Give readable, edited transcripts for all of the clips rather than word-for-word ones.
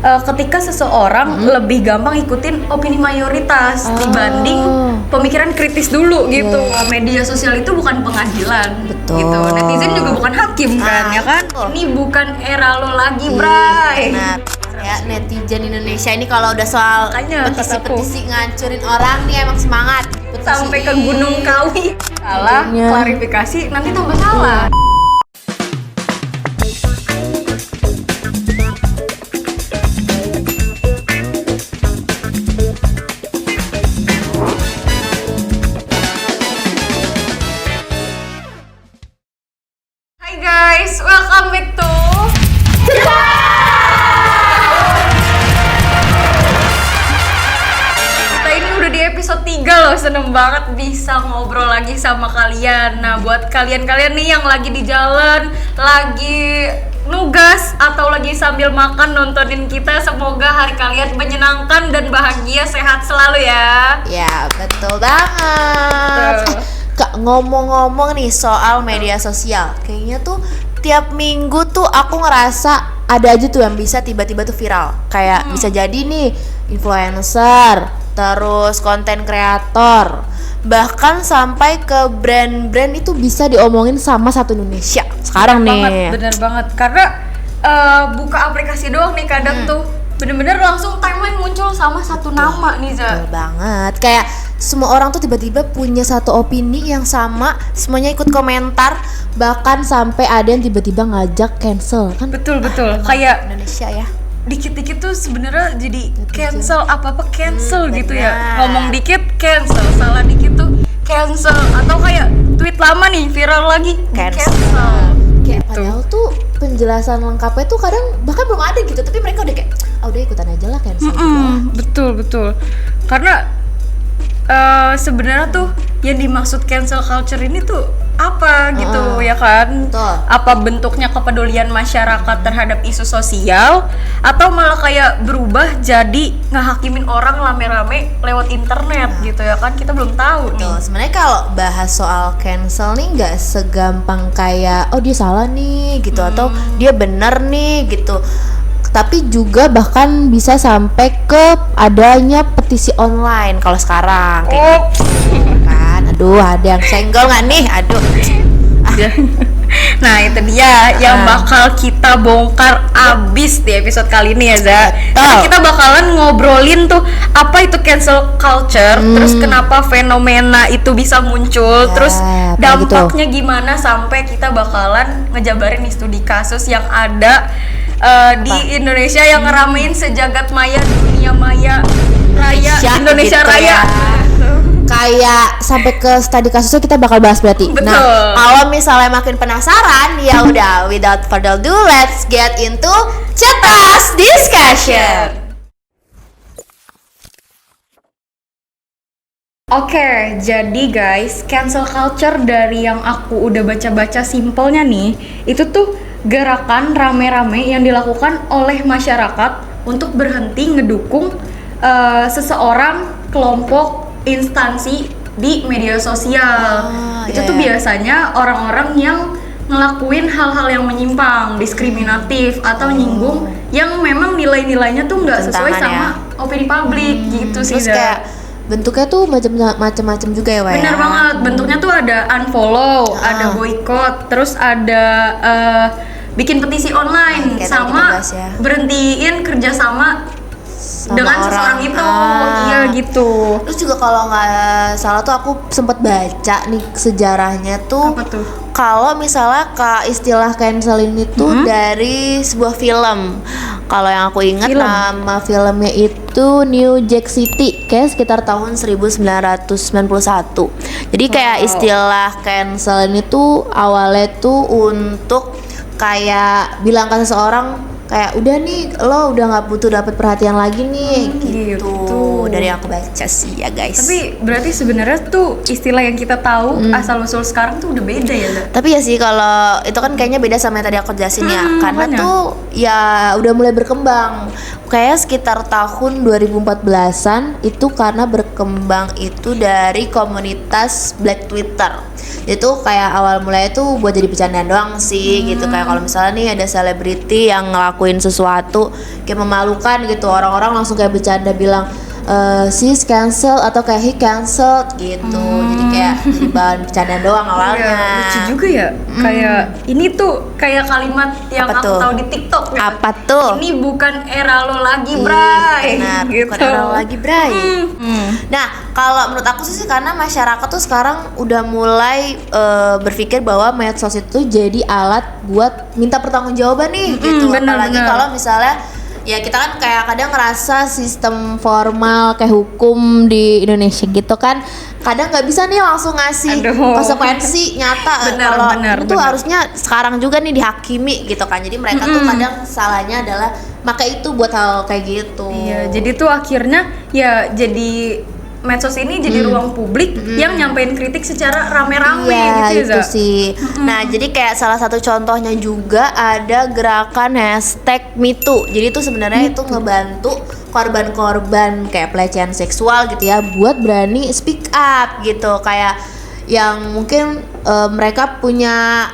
ketika seseorang lebih gampang ikutin opini mayoritas dibanding pemikiran kritis dulu gitu. Media sosial itu bukan pengadilan. Betul. Gitu. Netizen juga bukan hakim kan, ya kan? Betul. Ini bukan era lo lagi, Bray. Benar. Ya, netizen Indonesia ini kalau udah soal Makanya, petisi-petisi ngancurin orang nih emang semangat. Petisi. Sampai ke Gunung Kawi. Salah, Intinya. klarifikasi nanti tambah salah. Hai guys, welcome back to Kita ini udah di episode 3 loh, seneng banget bisa ngobrol lagi sama kalian. Nah, buat kalian-kalian nih yang lagi di jalan, lagi nugas atau lagi sambil makan nontonin kita, semoga hari kalian menyenangkan dan bahagia, sehat selalu ya. Ya, betul banget. Betul. Kak, ngomong-ngomong nih soal media sosial, kayaknya tuh tiap minggu tuh aku ngerasa ada aja tuh yang bisa tiba-tiba tuh viral. Kayak bisa jadi nih influencer, terus konten kreator, bahkan sampai ke brand-brand itu bisa diomongin sama satu Indonesia sekarang nih. Bener banget, karena buka aplikasi doang nih kadang tuh bener-bener langsung timeline muncul sama satu nama nih, Za. Betul banget. Kayak semua orang tuh tiba-tiba punya satu opini yang sama, semuanya ikut komentar, bahkan sampai ada yang tiba-tiba ngajak cancel kan. Betul. Emang Kayak Indonesia ya. dikit-dikit tuh sebenarnya jadi cancel, apa-apa cancel gitu ya. benar. Ngomong dikit cancel, salah dikit tuh cancel, atau kayak tweet lama nih viral lagi Cancel. Kayak padahal tuh penjelasan lengkapnya tuh kadang bahkan belum ada gitu, tapi mereka udah kayak udah ikutan aja lah cancel gitu. Betul. Karena sebenarnya tuh yang dimaksud cancel culture ini tuh apa gitu ya kan? Betul. Apa bentuknya kepedulian masyarakat terhadap isu sosial, atau malah kayak berubah jadi ngehakimin orang rame-rame lewat internet gitu ya kan? Kita belum tahu nih. Tuh, sebenarnya kalau bahas soal cancel nih nggak segampang kayak dia salah nih gitu atau dia bener nih gitu. Tapi juga bahkan bisa sampai ke adanya petisi online kalau sekarang kayak gitu kan. Aduh, ada yang senggol nggak nih? Aduh. Nah, itu dia yang bakal kita bongkar abis di episode kali ini ya, Za. Jadi kita bakalan ngobrolin tuh apa itu cancel culture, terus kenapa fenomena itu bisa muncul, terus kayak dampaknya gimana, sampai kita bakalan ngejabarin nih studi kasus yang ada di Indonesia yang ngeramein sejagat maya, dunia maya raya, Indonesia gitu Raya. ya. Kayak sampai ke studi kasusnya kita bakal bahas berarti. Betul. Nah, kalau misalnya makin penasaran, ya udah without further ado, let's get into Cetas Discussion. Oke, jadi guys, cancel culture dari yang aku udah baca-baca simpelnya nih, itu tuh gerakan rame-rame yang dilakukan oleh masyarakat untuk berhenti ngedukung seseorang, kelompok, instansi di media sosial. Itu tuh biasanya orang-orang yang ngelakuin hal-hal yang menyimpang, diskriminatif, atau nyinggung yang memang nilai-nilainya tuh nggak sesuai sama opini publik gitu sih. Terus kayak bentuknya tuh macam-macam juga ya, Wak. Bener banget, bentuknya tuh ada unfollow, ada boycott, terus ada bikin petisi online, sama berhentiin kerjasama dengan seseorang itu. Iya gitu. Terus juga kalau nggak salah tuh aku sempet baca nih sejarahnya tuh. Apa tuh? Kalau misalnya istilah cancel ini tuh dari sebuah film. Kalau yang aku ingat nama filmnya itu New Jack City, kayak sekitar tahun 1991. Jadi kayak istilah cancel ini tuh awalnya tuh untuk kayak bilang ke seseorang kayak udah nih lo udah nggak butuh dapat perhatian lagi nih gitu. Dari yang aku baca sih ya guys. Tapi berarti sebenarnya tuh istilah yang kita tahu asal usul sekarang tuh udah beda ya, Za? Tapi ya sih kalau itu kan kayaknya beda sama yang tadi aku jelasin ya, karena tuh ya udah mulai berkembang. Kayak sekitar tahun 2014-an itu karena berkembang itu dari komunitas Black Twitter. Itu kayak awal mulai itu buat jadi bercandaan doang sih gitu. Kayak kalau misalnya nih ada selebriti yang ngelakuin ngelakuin sesuatu kayak memalukan gitu, orang-orang langsung kayak bercanda bilang sis cancel atau kayak he cancelled gitu. Jadi kayak jadi bahan bercanda doang awalnya. Iya, lucu juga ya. Kayak ini tuh kayak kalimat yang Apa aku tuh? tahu di TikTok gitu. Apa tuh? Ini bukan era lo lagi, Ih, Bray. benar, Gitu. bukan era lo lagi, Bray. Nah, kalau menurut aku sih karena masyarakat tuh sekarang udah mulai berpikir bahwa medsos itu jadi alat buat minta pertanggungjawaban nih gitu. benar, Apalagi benar. kalau misalnya ya kita kan kayak kadang ngerasa sistem formal kayak hukum di Indonesia gitu kan kadang nggak bisa nih langsung ngasih Aduh. konsekuensi nyata. Benar, Kalau benar, itu benar. harusnya sekarang juga nih dihakimi gitu kan. Jadi mereka tuh kadang salahnya adalah pakai itu buat hal kayak gitu. Iya, jadi tuh akhirnya ya jadi medsos ini jadi ruang publik yang nyampein kritik secara rame-rame Iya, gitu ya, itu Za? sih. Nah, jadi kayak salah satu contohnya juga ada gerakan hashtag #MeToo. Jadi itu sebenarnya itu ngebantu korban-korban kayak pelecehan seksual gitu ya buat berani speak up gitu. Kayak yang mungkin mereka punya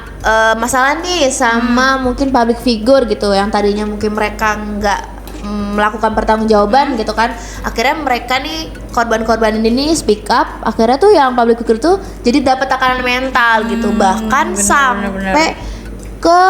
masalah nih sama mungkin public figure gitu yang tadinya mungkin mereka nggak melakukan pertanggungjawaban gitu kan, akhirnya mereka nih korban-korban ini speak up, akhirnya tuh yang public figure tuh jadi dapat tekanan mental gitu, bahkan benar, sampai ke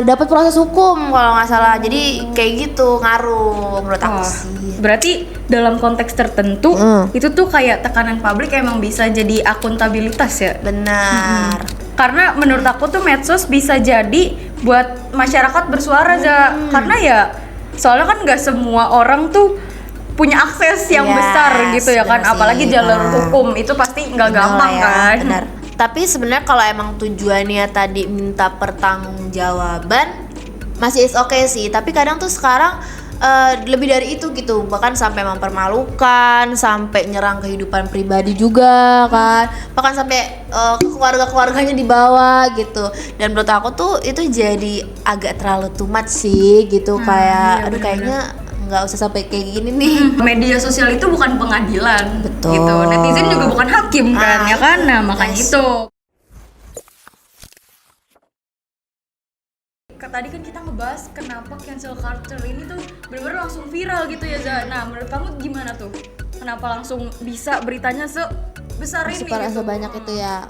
dapat proses hukum kalau nggak salah. Jadi kayak gitu ngaruh menurut aku Wah, sih. berarti dalam konteks tertentu itu tuh kayak tekanan publik emang bisa jadi akuntabilitas ya. Benar. Karena menurut aku tuh medsos bisa jadi buat masyarakat bersuara Za. Karena ya soalnya kan nggak semua orang tuh punya akses yang Yes, besar gitu ya kan, benar apalagi sih. jalur Nah. hukum itu pasti nggak Benar gampang ya, kan. benar. Tapi sebenarnya kalau emang tujuannya tadi minta pertanggungjawaban masih is oke sih. Tapi kadang tuh sekarang lebih dari itu gitu, bahkan sampai mempermalukan, sampai nyerang kehidupan pribadi juga kan, bahkan sampai ke keluarganya dibawa gitu. Dan menurut aku tuh itu jadi agak terlalu too much sih gitu, kayak iya, aduh benar-benar. kayaknya nggak usah sampai kayak gini nih. Media sosial itu bukan pengadilan. Betul. Gitu. Netizen juga bukan hakim kan, Ah, ya kan? Nah, itu, makanya yes. itu. Tadi kan kita ngebahas kenapa cancel culture ini tuh bener-bener langsung viral gitu ya, Za. Nah, menurut kamu gimana tuh? Kenapa langsung bisa beritanya sebesar ini gitu? Sebanyak itu ya.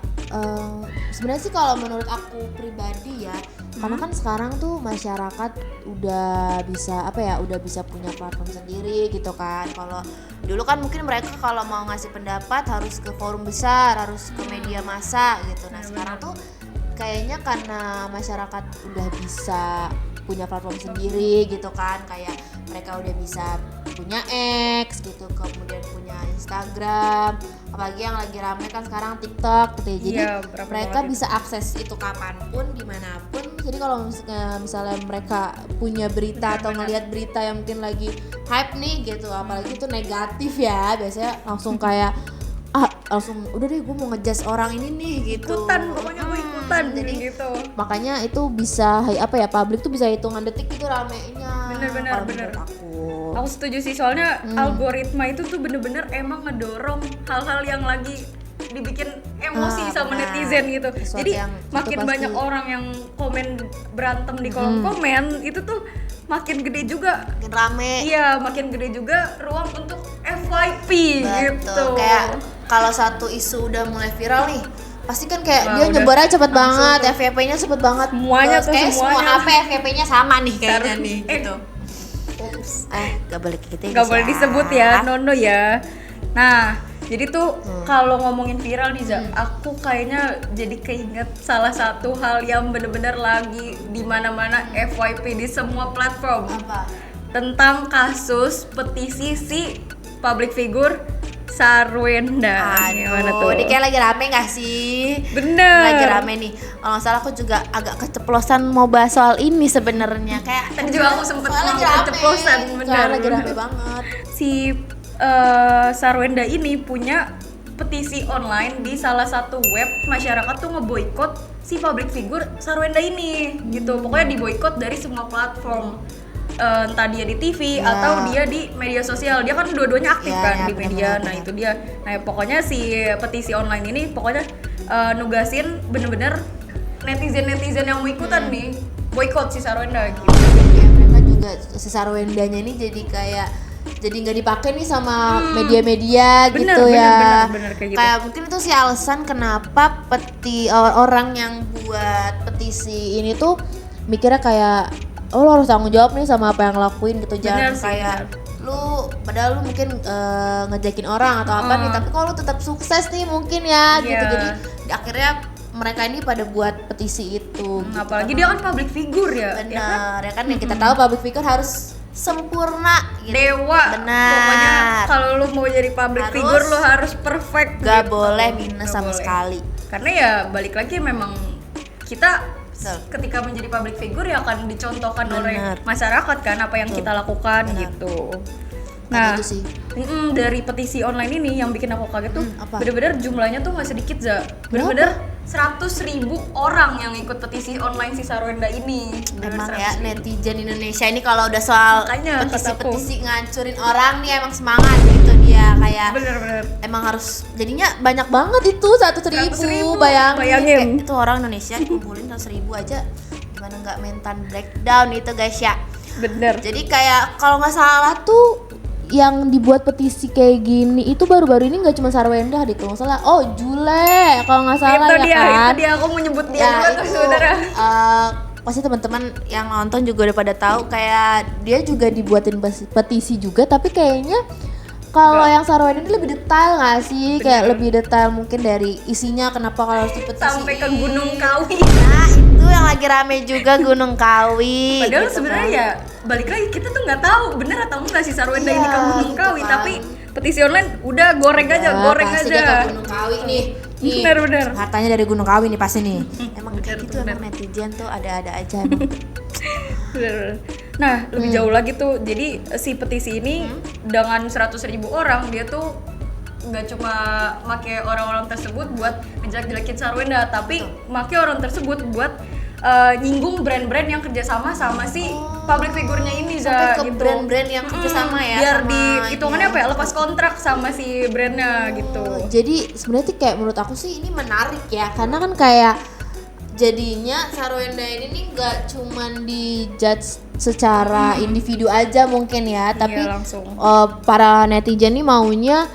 Sebenarnya sih kalau menurut aku pribadi ya, karena kan sekarang tuh masyarakat udah bisa punya platform sendiri gitu kan. Kalau dulu kan mungkin mereka kalau mau ngasih pendapat harus ke forum besar, harus ke media massa gitu. Nah, sekarang tuh kayaknya karena masyarakat udah bisa punya platform sendiri gitu kan, kayak mereka udah bisa punya X gitu, kemudian punya Instagram, apalagi yang lagi rame kan sekarang TikTok gitu ya. Jadi Iya, berapa mereka banget bisa akses itu kapanpun, dimanapun. Jadi kalau misalnya mereka punya berita atau ngelihat berita yang mungkin lagi hype nih gitu, apalagi itu negatif ya, biasanya langsung kayak langsung udah deh gue mau ngejudge orang ini nih gitu. Ikutan, pokoknya gue ikutan Jadi gitu. makanya itu bisa publik tuh bisa hitungan detik gitu ramenya. Bener-bener, kalau bener. menurut aku. Aku setuju sih, soalnya algoritma itu tuh bener-bener emang ngedorong hal-hal yang lagi dibikin emosi sama benar. netizen gitu. Sesuatu Jadi yang itu makin pasti. banyak orang yang komen berantem di kolom komen itu tuh makin gede juga. Makin rame. Iya, makin gede juga ruang untuk FYP gitu. Betul. Kayak kalau satu isu udah mulai viral nih, pasti kan kayak Wah, dia udah nyebarnya cepet langsung banget, FYP-nya cepet banget. Semuanya tuh, kayak semuanya. semua HP FYP-nya sama nih kayaknya Taruh- nih eh. gitu. Ups, gak boleh gitu ya, Gak guys boleh disebut ya, nono ya. Nah, jadi tuh kalau ngomongin viral nih Za, aku kayaknya jadi keinget salah satu hal yang bener-bener lagi di mana-mana FYP di semua platform. Apa? Tentang kasus petisi si public figure Sarwenda. Gimana tuh? Ini kayak lagi rame gak sih? Bener. Lagi rame nih. Kalau nggak salah aku juga agak keceplosan mau bahas soal ini sebenarnya. Kayak Tadi juga aku sempet soalnya lagi mau rame. keceplosan, bener. Soalnya lagi rame banget. Si Sarwenda ini punya petisi online di salah satu web, masyarakat tuh ngeboikot si public figure Sarwenda ini gitu. Pokoknya diboikot dari semua platform. Entah dia di TV Ya. atau dia di media sosial. Dia kan dua-duanya aktif Ya, kan ya, di media. benar-benar. Nah, itu dia. Nah, pokoknya si petisi online ini pokoknya nugasin bener-bener netizen yang mau ikutan nih boykot si Sarwenda gitu. Ya mereka juga si Sarwendanya ini jadi nggak dipakai nih sama media-media gitu ya. Bener, kayak gitu. Kayak mungkin itu sih alasan kenapa orang yang buat petisi ini tuh mikirnya kayak lo harus tanggung jawab nih sama apa yang lakuin gitu. Jangan kayak lu padahal lu mungkin ngejakin orang atau apa nih, tapi kalau lu tetap sukses nih mungkin ya gitu. Jadi akhirnya mereka ini pada buat petisi itu. Apalagi dia kan public figure ya. Benar, ya kan yang kita tahu public figure harus sempurna gitu. Dewa. Benar. Pokoknya kalau lu mau jadi public figure lu harus perfect. Gak gitu. boleh minus Gak sama boleh. sekali. Karena ya balik lagi memang kita ketika menjadi public figure ya akan dicontohkan oleh masyarakat kan apa yang kita lakukan gitu. Nah, itu sih. Dari petisi online ini yang bikin aku kaget tuh apa? bener-bener jumlahnya tuh nggak sedikit Za. Bener-bener 100.000 orang yang ikut petisi online si Sarwenda ini. Emang ya netizen Indonesia ini kalau udah soal Makanya, petisi ngancurin orang nih emang semangat gitu dia kayak. Bener-bener. Emang harus jadinya banyak banget itu 100.000 bayangin. Kayak itu orang Indonesia dikumpulin 100.000 aja gimana nggak mental breakdown itu guys ya. Bener. Jadi kayak kalau nggak salah tuh yang dibuat petisi kayak gini itu baru-baru ini nggak cuma Sarwenda deh kalau nggak salah. Oh Jule kalau nggak salah itu ya kan. Itu dia aku menyebut dia Ya, juga tuh itu, saudara. Pasti teman-teman yang nonton juga udah pada tahu kayak dia juga dibuatin petisi juga, tapi kayaknya kalau yang Sarwenda ini lebih detail nggak sih? Kayak lebih detail mungkin dari isinya kenapa kalau harus dipetisi Sampai ke Gunung Kawi. Nah itu yang lagi rame juga Gunung Kawi. Padahal gitu sebenarnya kan. ya balik lagi kita tuh nggak tahu bener atau enggak si Sarwenda Iya, ini ke Gunung gitu Kawi, kan. tapi petisi online udah goreng aja, goreng pasti aja. dia ke Gunung Kawi nih. Bener. Katanya dari Gunung Kawi nih pasti nih. Emang kayak gitu bener. emang netizen tuh ada-ada aja emang. Bener. Nah, lebih jauh lagi tuh. Jadi si petisi ini dengan 100.000 orang dia tuh nggak cuma make orang-orang tersebut buat ngejelek-jelekin Sarwenda, tapi make orang tersebut buat nyinggung brand-brand yang kerjasama sama si public figure-nya ini Sampai ke gitu. brand-brand yang kerjasama ya. Biar sama di hitungannya apa ya, lepas kontrak sama si brandnya gitu. Jadi sebenarnya tuh kayak menurut aku sih ini menarik ya, karena kan kayak jadinya Sarwenda ini nih nggak cuman dijudge secara individu aja mungkin ya, tapi langsung. Para netizen nih maunya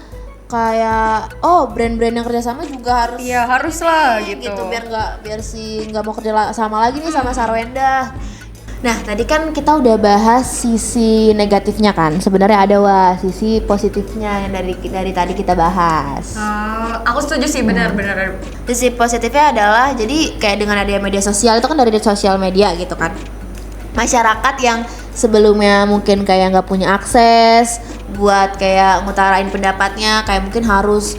kayak brand-brand yang kerjasama juga harus Iya, harus lah gitu. biar nggak mau kerja sama lagi nih sama Sarwenda. Nah tadi kan kita udah bahas sisi negatifnya kan, sebenarnya ada sisi positifnya yang dari tadi kita bahas. Aku setuju sih, benar-benar. Sisi positifnya adalah jadi kayak dengan adanya media sosial itu kan dari sosial media gitu kan, masyarakat yang sebelumnya mungkin kayak nggak punya akses buat kayak ngutarain pendapatnya, kayak mungkin harus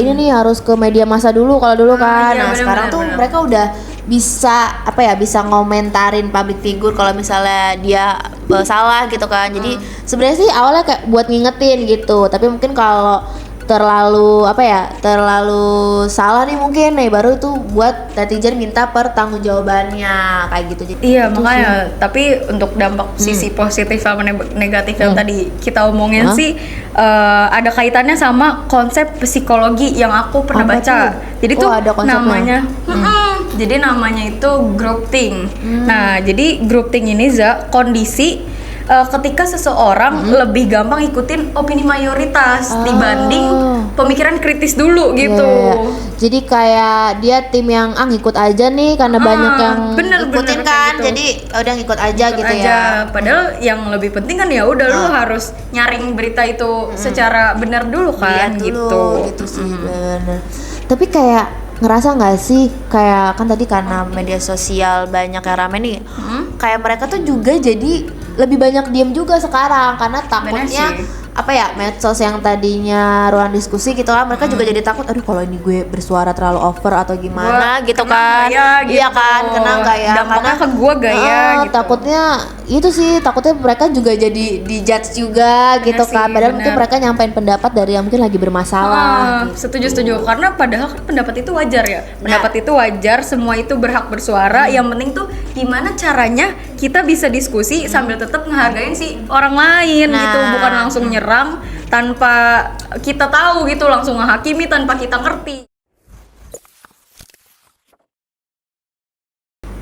ini nih harus ke media massa dulu kalau dulu kan. Iya, Nah sekarang tuh mereka udah bisa bisa ngomentarin public figure kalau misalnya dia salah gitu kan. Jadi sebenarnya sih awalnya kayak buat ngingetin gitu, tapi mungkin kalau terlalu salah nih mungkin baru itu buat netizen minta pertanggungjawabannya kayak gitu. Jadi Iya, makanya tapi untuk dampak sisi positif sama negatif yang tadi kita omongin sih ada kaitannya sama konsep psikologi yang aku pernah Apa baca. tuh? Jadi tuh Ada konsepnya. namanya jadi namanya itu groupthink. Nah, jadi groupthink ini kondisi ketika seseorang lebih gampang ikutin opini mayoritas dibanding pemikiran kritis dulu gitu. Iya. Jadi kayak dia tim yang ngikut aja nih karena banyak yang ikutin kan, gitu. jadi udah ngikut aja Ikut gitu aja. ya. Padahal yang lebih penting kan ya udah lu harus nyaring berita itu secara benar dulu kan. Lihat dulu gitu sih bener. Tapi kayak ngerasa nggak sih kayak kan tadi karena media sosial banyak yang rame nih, kayak mereka tuh juga jadi lebih banyak diam juga sekarang karena takutnya medsos yang tadinya ruang diskusi gitu kan, mereka juga jadi takut aduh kalau ini gue bersuara terlalu over atau gimana gitu kan. Iya kan, kena nggak ya, dampaknya ke gue gak ya gitu. Takutnya itu sih, takutnya mereka juga jadi dijudge juga gitu kan, padahal mungkin mereka nyampein pendapat dari yang mungkin lagi bermasalah gitu. Setuju karena padahal kan pendapat itu wajar ya, pendapat itu wajar, semua itu berhak bersuara. Yang penting tuh gimana caranya kita bisa diskusi sambil tetap ngehargain si orang lain gitu, bukan langsung nyerang tanpa kita tahu gitu, langsung menghakimi tanpa kita ngerti.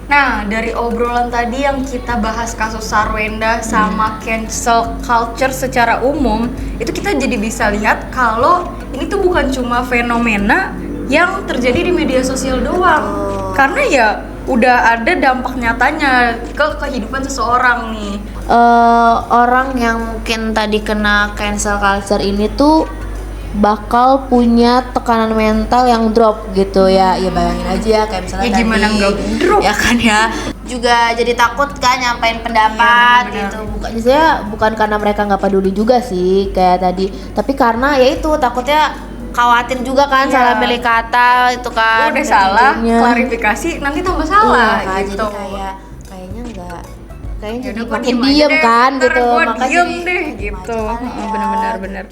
Nah, dari obrolan tadi yang kita bahas kasus Sarwenda sama cancel culture secara umum, itu kita jadi bisa lihat kalau ini tuh bukan cuma fenomena yang terjadi di media sosial doang. Karena ya udah ada dampak nyatanya ke kehidupan seseorang nih. Orang yang mungkin tadi kena cancel culture ini tuh bakal punya tekanan mental yang drop gitu ya. Ya bayangin aja ya, kayak misalnya Ya tadi gimana nggak drop? ya kan ya, juga jadi takut kan nyampein pendapat Iya, gitu. Bukan karena mereka nggak peduli juga sih kayak tadi, tapi karena ya itu takutnya khawatir juga kan Iya. salah milih kata itu kan. Udah salah, ujung-ujungnya. klarifikasi nanti tambah salah Iya, kan, gitu. jadi kayaknya enggak, kayaknya Ya jadi udah, gua makin diem aja diem deh, kan ntar gitu, gua makanya diem jadi deh diem gitu. aja kali ya. Bener-bener.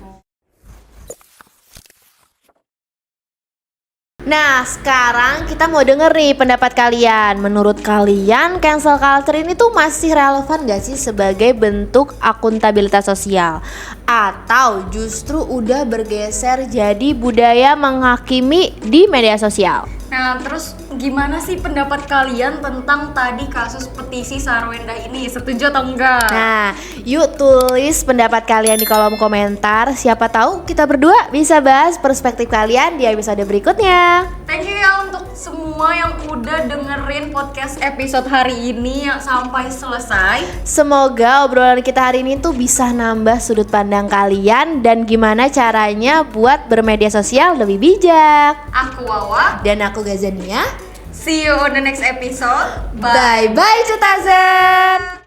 Nah, sekarang kita mau denger nih pendapat kalian. Menurut kalian, cancel culture ini tuh masih relevan gak sih sebagai bentuk akuntabilitas sosial? Atau justru udah bergeser jadi budaya menghakimi di media sosial? Nah, terus gimana sih pendapat kalian tentang tadi kasus petisi Sarwenda ini? Setuju atau enggak? Nah, yuk tulis pendapat kalian di kolom komentar. Siapa tahu kita berdua bisa bahas perspektif kalian di episode berikutnya. Thank you ya untuk semua yang udah dengerin podcast episode hari ini sampai selesai. Semoga obrolan kita hari ini tuh bisa nambah sudut pandang kalian dan gimana caranya buat bermedia sosial lebih bijak. Aku Wawa. Dan aku Gazania. See you on the next episode. Bye bye Cutazan.